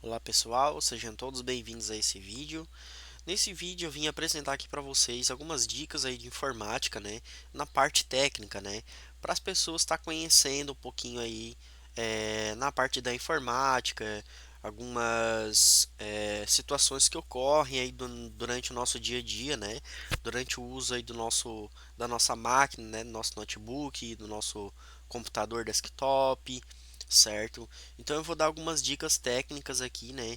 Olá pessoal, sejam todos bem-vindos a esse vídeo. Nesse vídeo eu vim apresentar aqui para vocês algumas dicas aí de informática, né, na parte técnica, né, para as pessoas estar conhecendo um pouquinho aí na parte da informática, algumas situações que ocorrem aí durante o nosso dia a dia, né, durante o uso aí da nossa máquina, né, do nosso notebook, do nosso computador desktop, certo? Então eu vou dar algumas dicas técnicas aqui, né,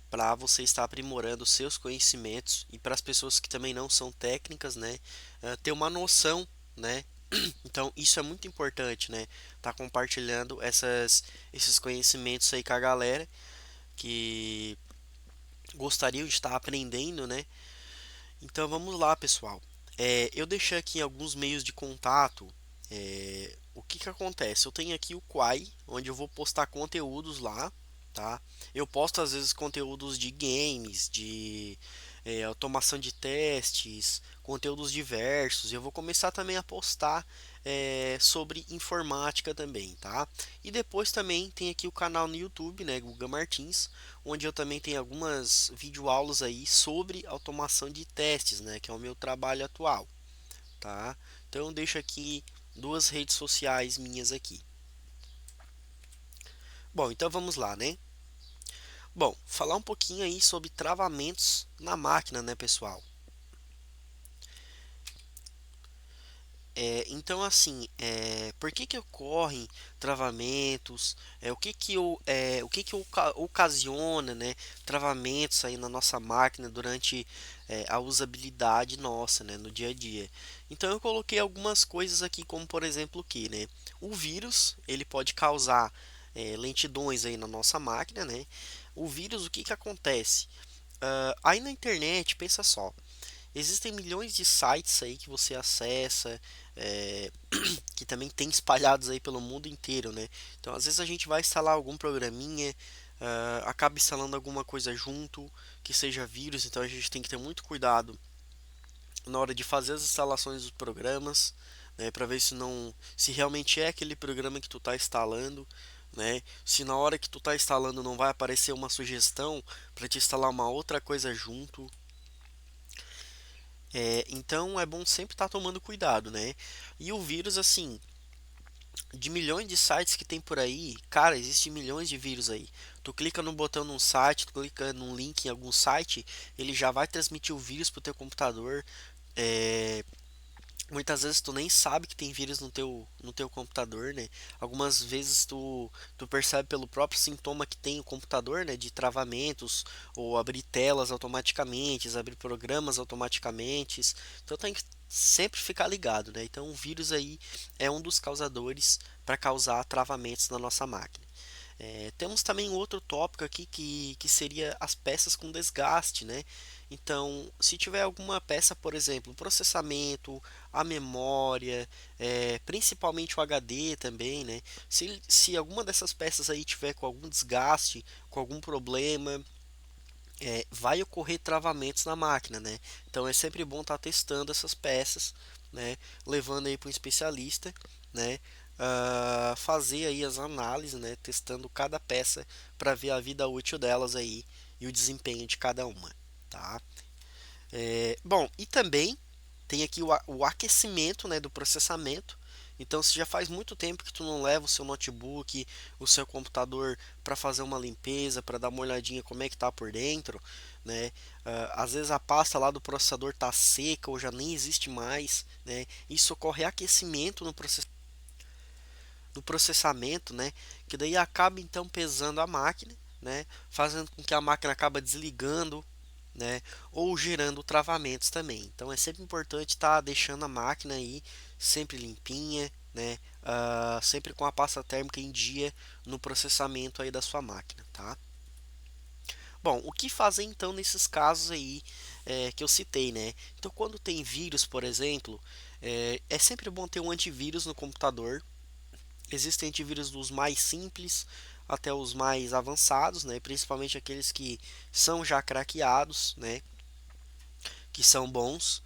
para você estar aprimorando seus conhecimentos e para as pessoas que também não são técnicas, né, ter uma noção, né? Então isso é muito importante, né? Tá compartilhando esses conhecimentos aí com a galera que gostariam de estar aprendendo, né? Então vamos lá, pessoal. Eu deixei aqui alguns meios de contato. O que que acontece? Eu tenho aqui o Quai, onde eu vou postar conteúdos lá, tá? Eu posto às vezes conteúdos de games, de automação de testes, conteúdos diversos. Eu vou começar também a postar sobre informática também, tá? E depois também tem aqui o canal no YouTube, né, Guga Martins, onde eu também tenho algumas videoaulas aí sobre automação de testes, né, que é o meu trabalho atual, tá? Então eu deixo aqui duas redes sociais minhas aqui. Bom, então vamos lá, né? Bom, falar um pouquinho aí sobre travamentos na máquina, né, pessoal? Então, assim, por que que ocorrem travamentos? O que que ocasiona, né, travamentos aí na nossa máquina durante a usabilidade nossa, né, no dia a dia? Então, eu coloquei algumas coisas aqui, como por exemplo o que, né? O vírus, ele pode causar lentidões aí na nossa máquina, né? O vírus, o que que acontece? Aí na internet, pensa só. Existem milhões de sites aí que você acessa, é, que também tem espalhados aí pelo mundo inteiro, né? Então, às vezes a gente vai instalar algum programinha, acaba instalando alguma coisa junto, que seja vírus, então a gente tem que ter muito cuidado na hora de fazer as instalações dos programas, né, para ver se realmente é aquele programa que tu está instalando, né? Se na hora que tu está instalando não vai aparecer uma sugestão para te instalar uma outra coisa junto. Então é bom sempre estar tomando cuidado, né? E o vírus, assim, de milhões de sites que tem por aí, cara, existe milhões de vírus aí. Tu clica no botão num site, tu clica num link em algum site, ele já vai transmitir o vírus pro teu computador. É, Muitas vezes tu nem sabe que tem vírus no teu computador, né? Algumas vezes tu percebe pelo próprio sintoma que tem o computador, né? De travamentos, ou abrir telas automaticamente, abrir programas automaticamente. Então tem que sempre ficar ligado, né? Então o vírus aí é um dos causadores para causar travamentos na nossa máquina. Temos também outro tópico aqui que seria as peças com desgaste, né? Então, se tiver alguma peça, por exemplo, o processamento, a memória, principalmente o HD também, né? Se alguma dessas peças aí tiver com algum desgaste, com algum problema, vai ocorrer travamentos na máquina, né? Então é sempre bom estar testando essas peças, né? Levando aí para um especialista, né? Fazer aí as análises, né? Testando cada peça para ver a vida útil delas aí e o desempenho de cada uma, tá? Bom, e também tem aqui o aquecimento, né, do processamento. Então, se já faz muito tempo que tu não leva o seu notebook, o seu computador para fazer uma limpeza, para dar uma olhadinha como é que tá por dentro, né? Às vezes a pasta lá do processador tá seca ou já nem existe mais, né? Isso ocorre aquecimento no processamento, né? Que daí acaba então pesando a máquina, né? Fazendo com que a máquina acabe desligando, né? Ou gerando travamentos também. Então é sempre importante estar deixando a máquina aí sempre limpinha, né? Sempre com a pasta térmica em dia no processamento aí da sua máquina, tá? Bom, o que fazer então nesses casos aí que eu citei, né? Então, quando tem vírus, por exemplo, é sempre bom ter um antivírus no computador. Existem antivírus dos mais simples até os mais avançados, né? Principalmente aqueles que são já craqueados, né? Que são bons.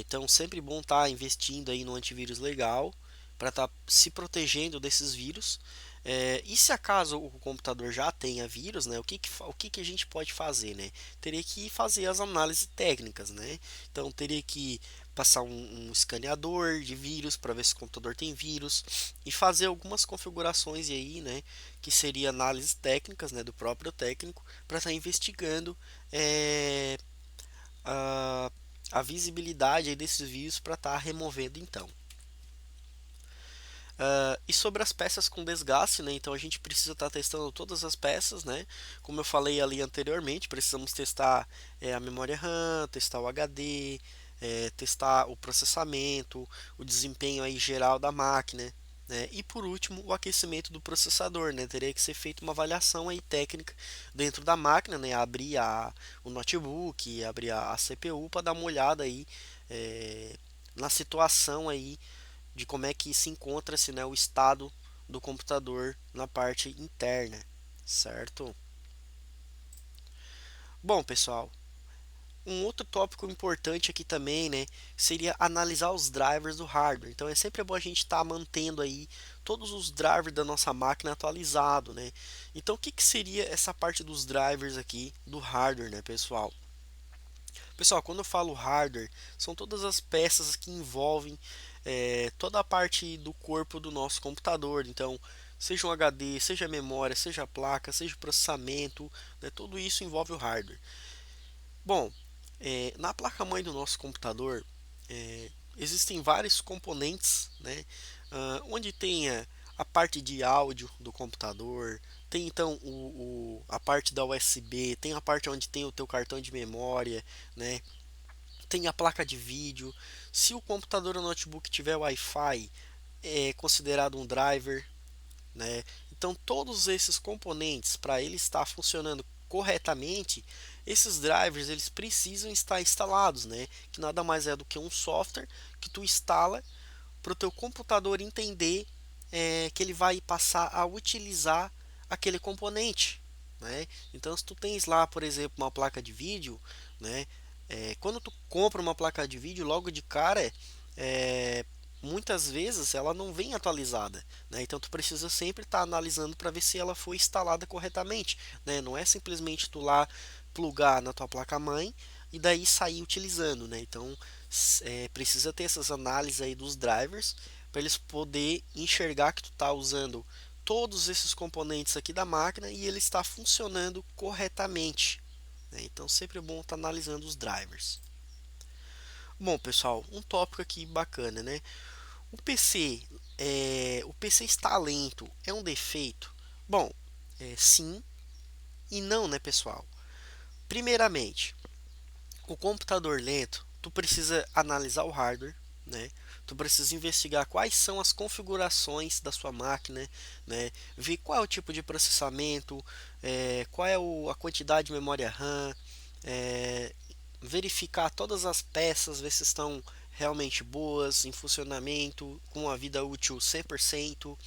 Então, sempre bom estar investindo aí no antivírus legal para estar se protegendo desses vírus. E se acaso o computador já tenha vírus, né, o que que a gente pode fazer, né? Teria que fazer as análises técnicas, né? Então teria que passar um escaneador de vírus para ver se o computador tem vírus e fazer algumas configurações aí, né, que seria análises técnicas, né, do próprio técnico para estar investigando é, a, a visibilidade aí desses vírus para estar removendo então. E sobre as peças com desgaste, né? Então a gente precisa estar testando todas as peças, né? Como eu falei ali anteriormente, precisamos testar a memória RAM, testar o HD, testar o processamento, o desempenho aí geral da máquina, né? E por último, o aquecimento do processador, né? Teria que ser feita uma avaliação aí técnica dentro da máquina, né? Abrir o notebook, abrir a CPU para dar uma olhada aí na situação aí de como é que se encontra-se, né, o estado do computador na parte interna, certo? Bom, pessoal, um outro tópico importante aqui também, né, seria analisar os drivers do hardware. Então é sempre bom a gente estar mantendo aí todos os drivers da nossa máquina atualizado, né? Então o que que seria essa parte dos drivers aqui do hardware, né, pessoal? Pessoal, quando eu falo hardware, são todas as peças que envolvem toda a parte do corpo do nosso computador. Então, seja um HD, seja memória, seja placa, seja processamento, né, tudo isso envolve o hardware. Bom, na placa-mãe do nosso computador existem vários componentes, né, onde tem a parte de áudio do computador, tem então a parte da USB, tem a parte onde tem o teu cartão de memória, né? Tem a placa de vídeo. Se o computador ou notebook tiver Wi-Fi, é considerado um driver, né? Então todos esses componentes para ele estar funcionando corretamente, esses drivers eles precisam estar instalados, né? Que nada mais é do que um software que tu instala para o teu computador entender que ele vai passar a utilizar aquele componente, né? Então, se tu tens lá, por exemplo, uma placa de vídeo, né? Quando tu compra uma placa de vídeo, logo de cara, é, muitas vezes ela não vem atualizada, né? Então, tu precisa sempre estar analisando para ver se ela foi instalada corretamente, né? Não é simplesmente tu lá plugar na tua placa-mãe e daí sair utilizando, né? Então, precisa ter essas análises aí dos drivers para eles poder enxergar que tu está usando todos esses componentes aqui da máquina e ele está funcionando corretamente, né? Então sempre é bom estar analisando os drivers. Bom, pessoal, um tópico aqui bacana, né? O PC está lento, é um defeito? Bom, sim e não, né, pessoal? Primeiramente, o computador lento, tu precisa analisar o hardware, né? Tu precisa investigar quais são as configurações da sua máquina, né? Ver qual é o tipo de processamento, qual é a quantidade de memória RAM, é, verificar todas as peças, ver se estão realmente boas, em funcionamento, com a vida útil 100%,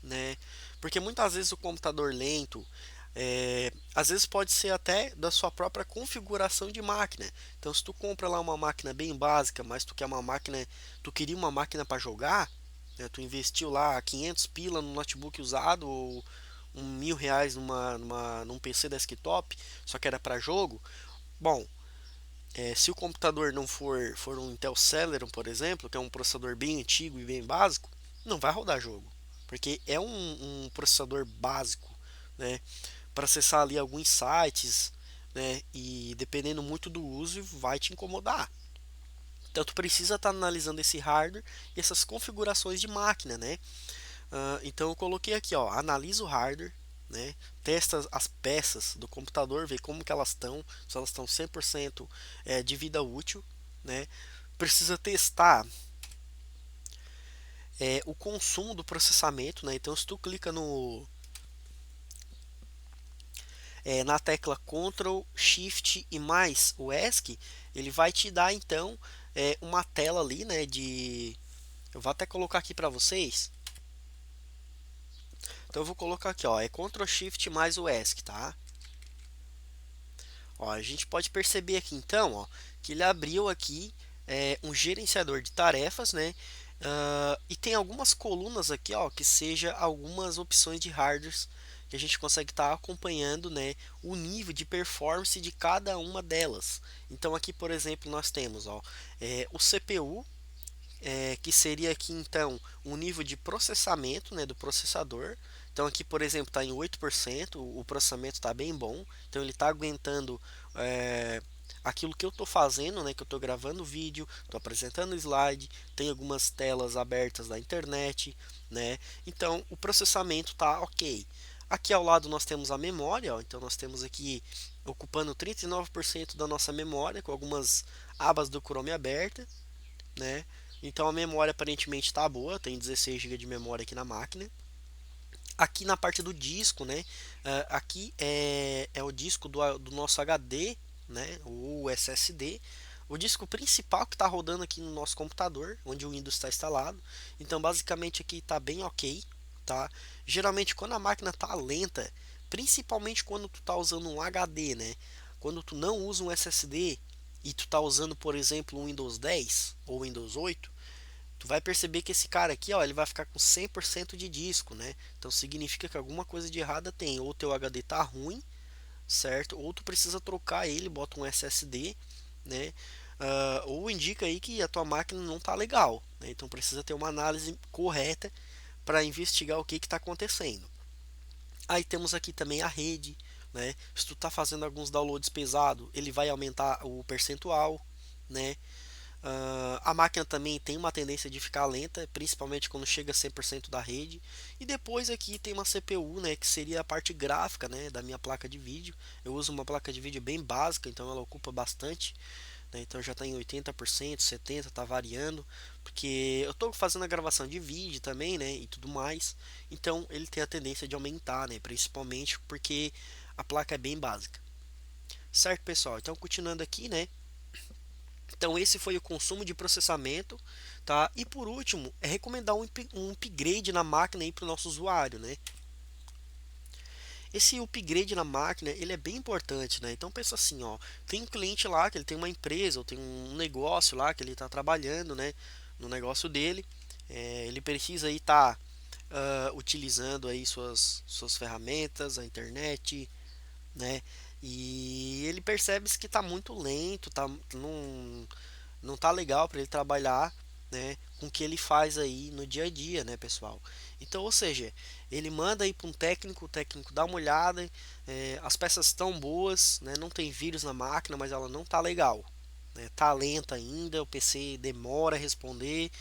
né? Porque muitas vezes o computador lento, às vezes pode ser até da sua própria configuração de máquina. Então, se tu compra lá uma máquina bem básica, mas tu queria uma máquina para jogar, né? Tu investiu lá 500 pila no notebook usado ou R$ 1.000 num PC desktop, só que era para jogo. Bom, se o computador não for um Intel Celeron, por exemplo, que é um processador bem antigo e bem básico, não vai rodar jogo, porque é um processador básico, né, para acessar ali alguns sites, né, e dependendo muito do uso vai te incomodar. Então tu precisa estar analisando esse hardware e essas configurações de máquina, né? Então eu coloquei aqui, ó, analisa o hardware, né? Testa as peças do computador, vê como que elas estão, se elas estão 100% de vida útil, né? Precisa testar o consumo do processamento, né? Então se tu clica na tecla Ctrl, Shift e mais o ESC, ele vai te dar então uma tela ali, né? Eu vou até colocar aqui para vocês. Então eu vou colocar aqui, ó, Ctrl Shift mais o ESC, tá? Ó, a gente pode perceber aqui então, ó, que ele abriu aqui um gerenciador de tarefas, né? E tem algumas colunas aqui, ó, que seja algumas opções de hardwares que a gente consegue estar acompanhando, né, o nível de performance de cada uma delas. Então aqui, por exemplo, nós temos, ó, o CPU, que seria aqui então um nível de processamento, né, do processador. Então aqui, por exemplo, está em 8%, o processamento está bem bom, então ele está aguentando é, aquilo que eu estou fazendo, né, que eu estou gravando vídeo, estou apresentando slide, tem algumas telas abertas da internet, né, então o processamento está ok. Aqui ao lado nós temos a memória, ó, então nós temos aqui ocupando 39% da nossa memória, com algumas abas do Chrome abertas, né? Então a memória aparentemente está boa, tem 16 GB de memória aqui na máquina. Aqui na parte do disco, né? Aqui é o disco do nosso HD, né? O SSD. O disco principal que está rodando aqui no nosso computador, onde o Windows está instalado. Então basicamente aqui está bem ok, tá? Geralmente quando a máquina está lenta, principalmente quando tu está usando um HD, né? Quando tu não usa um SSD e tu está usando, por exemplo, um Windows 10 ou Windows 8, tu vai perceber que esse cara aqui, ó, ele vai ficar com 100% de disco, né? Então significa que alguma coisa de errada tem, ou teu HD tá ruim, certo? Ou tu precisa trocar ele, bota um SSD, né? Ou indica aí que a tua máquina não tá legal, né? Então precisa ter uma análise correta para investigar o que está acontecendo. Aí temos aqui também a rede, né? Se tu tá fazendo alguns downloads pesados, ele vai aumentar o percentual, né? A máquina também tem uma tendência de ficar lenta, principalmente quando chega a 100% da rede. E depois aqui tem uma CPU, né, que seria a parte gráfica, né, da minha placa de vídeo. Eu uso uma placa de vídeo bem básica, então ela ocupa bastante, né, então já está em 80%, 70%, está variando, porque eu estou fazendo a gravação de vídeo também, né, e tudo mais. Então ele tem a tendência de aumentar, né, principalmente porque a placa é bem básica. Certo, pessoal? Então continuando aqui, né? Então esse foi o consumo de processamento, tá? E por último, é recomendar um upgrade na máquina para o nosso usuário, né? Esse upgrade na máquina, ele é bem importante, né? Então pensa assim, ó, tem um cliente lá que ele tem uma empresa ou tem um negócio lá que ele está trabalhando, né? No negócio dele, ele precisa aí estar utilizando aí suas ferramentas, a internet, né? E ele percebe que está muito lento, não tá legal para ele trabalhar, né, com o que ele faz aí no dia a dia, né, pessoal. Então, ou seja, ele manda aí para um técnico, o técnico dá uma olhada, as peças estão boas, né, não tem vírus na máquina, mas ela não tá legal, né, tá lenta ainda, o PC demora a responder.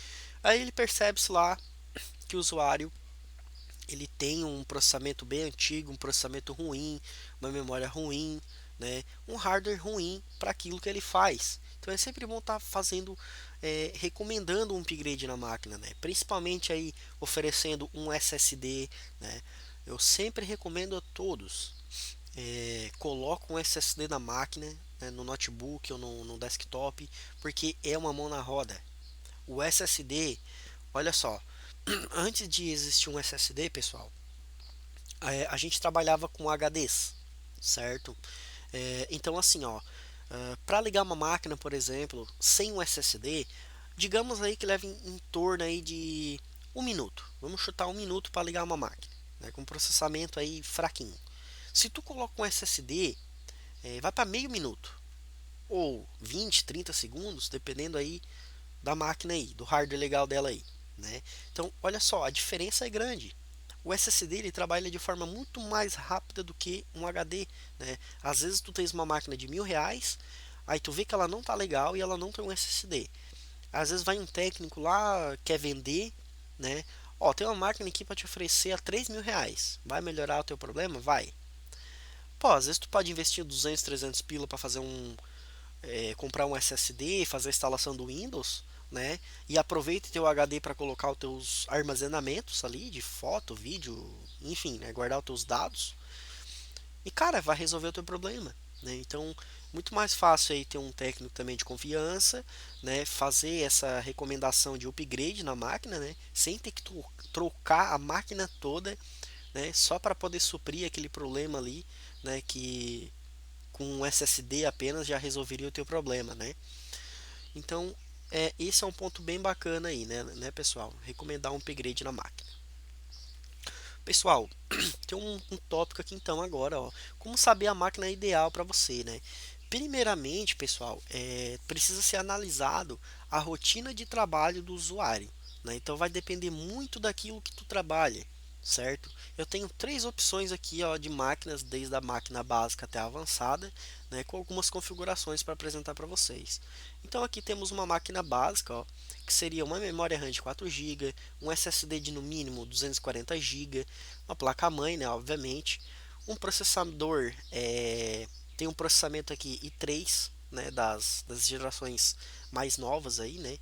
Aí ele percebe-se lá que o usuário ele tem um processamento bem antigo, um processamento ruim, uma memória ruim, né, um hardware ruim para aquilo que ele faz. Então é sempre bom estar fazendo, recomendando um upgrade na máquina, né, principalmente aí oferecendo um SSD, né. Eu sempre recomendo a todos, coloca um SSD na máquina, né, no notebook ou no desktop, porque é uma mão na roda. O SSD, olha só, antes de existir um SSD, pessoal, a gente trabalhava com HDs, certo? Então, assim, ó, para ligar uma máquina, por exemplo, sem um SSD, digamos aí que leve em torno aí de 1 minuto. Vamos chutar 1 minuto para ligar uma máquina, né, com processamento aí fraquinho. Se tu coloca um SSD, vai para meio minuto ou 20, 30 segundos, dependendo aí da máquina aí, do hardware legal dela aí, né? Então, olha só, a diferença é grande. O SSD ele trabalha de forma muito mais rápida do que um HD, né? Às vezes tu tens uma máquina de R$ 1.000, aí tu vê que ela não tá legal e ela não tem um SSD. Às vezes vai um técnico lá, quer vender, né? Ó, tem uma máquina aqui para te oferecer a R$ 3.000. Vai melhorar o teu problema? Vai. Pô, às vezes tu pode investir 200, 300 pila para fazer comprar um SSD, fazer a instalação do Windows, né? E aproveita teu HD para colocar os teus armazenamentos ali de foto, vídeo, enfim, né? Guardar os teus dados. E cara, vai resolver o teu problema, né? Então, muito mais fácil aí ter um técnico também de confiança, né? Fazer essa recomendação de upgrade na máquina, né? Sem ter que trocar a máquina toda, né? Só para poder suprir aquele problema ali, né? Que com um SSD apenas já resolveria o teu problema, né? Então, esse é um ponto bem bacana aí, né, pessoal? Recomendar um upgrade na máquina. Pessoal, tem um tópico aqui então agora, ó. Como saber a máquina ideal para você, né? Primeiramente, pessoal, precisa ser analisado a rotina de trabalho do usuário, né? Então vai depender muito daquilo que tu trabalha, certo? Eu tenho três opções aqui, ó, de máquinas, desde a máquina básica até a avançada, né? Com algumas configurações para apresentar para vocês. Então aqui temos uma máquina básica, ó, que seria uma memória RAM de 4 GB, um SSD de no mínimo 240 GB, uma placa-mãe, né, obviamente, um processador, tem um processamento aqui i3, né, das gerações mais novas aí, né,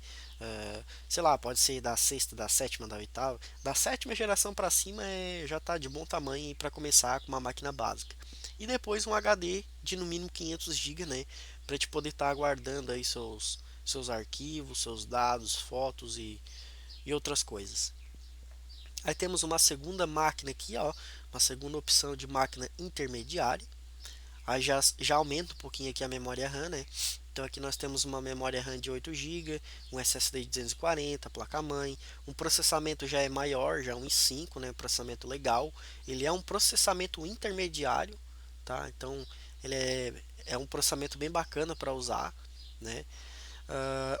sei lá, pode ser da sexta, da sétima, da oitava, da sétima geração para cima já está de bom tamanho para começar com uma máquina básica. E depois um HD de no mínimo 500 GB, né, para te poder estar guardando aí seus arquivos, seus dados, fotos e outras coisas. Aí temos uma segunda máquina aqui, ó, uma segunda opção de máquina intermediária. Aí já aumenta um pouquinho aqui a memória RAM, né? Então aqui nós temos uma memória RAM de 8 GB, um SSD de 240, placa-mãe, um processamento já é maior, já é um i5, né? Processamento legal. Ele é um processamento intermediário, tá? Então ele é um processamento bem bacana para usar, né?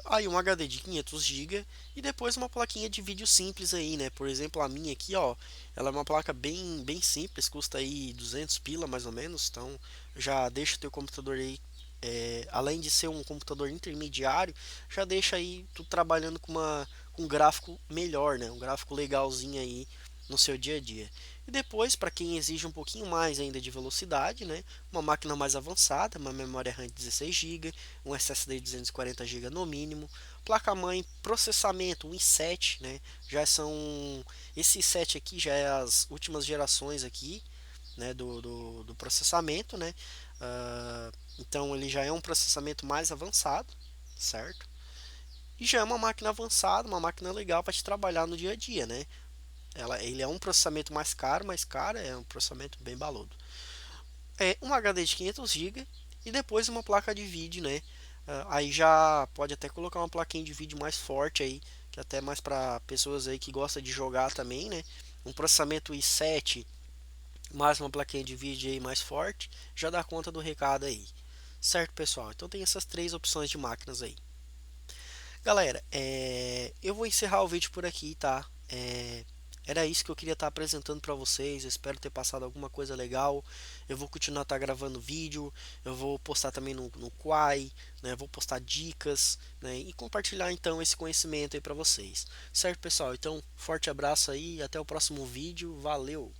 Aí um HD de 500 GB e depois uma plaquinha de vídeo simples aí, né? Por exemplo, a minha aqui, ó, ela é uma placa bem simples, custa aí 200 pila mais ou menos, então já deixa o teu computador aí, além de ser um computador intermediário, já deixa aí tu trabalhando com um gráfico melhor, né? Um gráfico legalzinho aí no seu dia a dia. E depois, para quem exige um pouquinho mais ainda de velocidade, né? Uma máquina mais avançada, uma memória RAM de 16 GB, um SSD de 240 GB no mínimo, placa-mãe, processamento, um i7, né? Já são esse i7 aqui já é as últimas gerações aqui, né, do processamento, né? Então ele já é um processamento mais avançado, certo? E já é uma máquina avançada, uma máquina legal para te trabalhar no dia a dia, né? Ele é um processamento mais caro, é um processamento bem baludo. É um HD de 500 GB e depois uma placa de vídeo, né? Aí já pode até colocar uma plaquinha de vídeo mais forte aí, que até mais para pessoas aí que gostam de jogar também, né? Um processamento i7 mais uma plaquinha de vídeo aí mais forte, já dá conta do recado aí. Certo, pessoal? Então tem essas três opções de máquinas aí. Galera, eu vou encerrar o vídeo por aqui, tá? Era isso que eu queria estar apresentando para vocês. Eu espero ter passado alguma coisa legal. Eu vou continuar gravando vídeo. Eu vou postar também no Quai, né? Vou postar dicas, né? E compartilhar então esse conhecimento aí para vocês. Certo, pessoal? Então, forte abraço aí. Até o próximo vídeo. Valeu!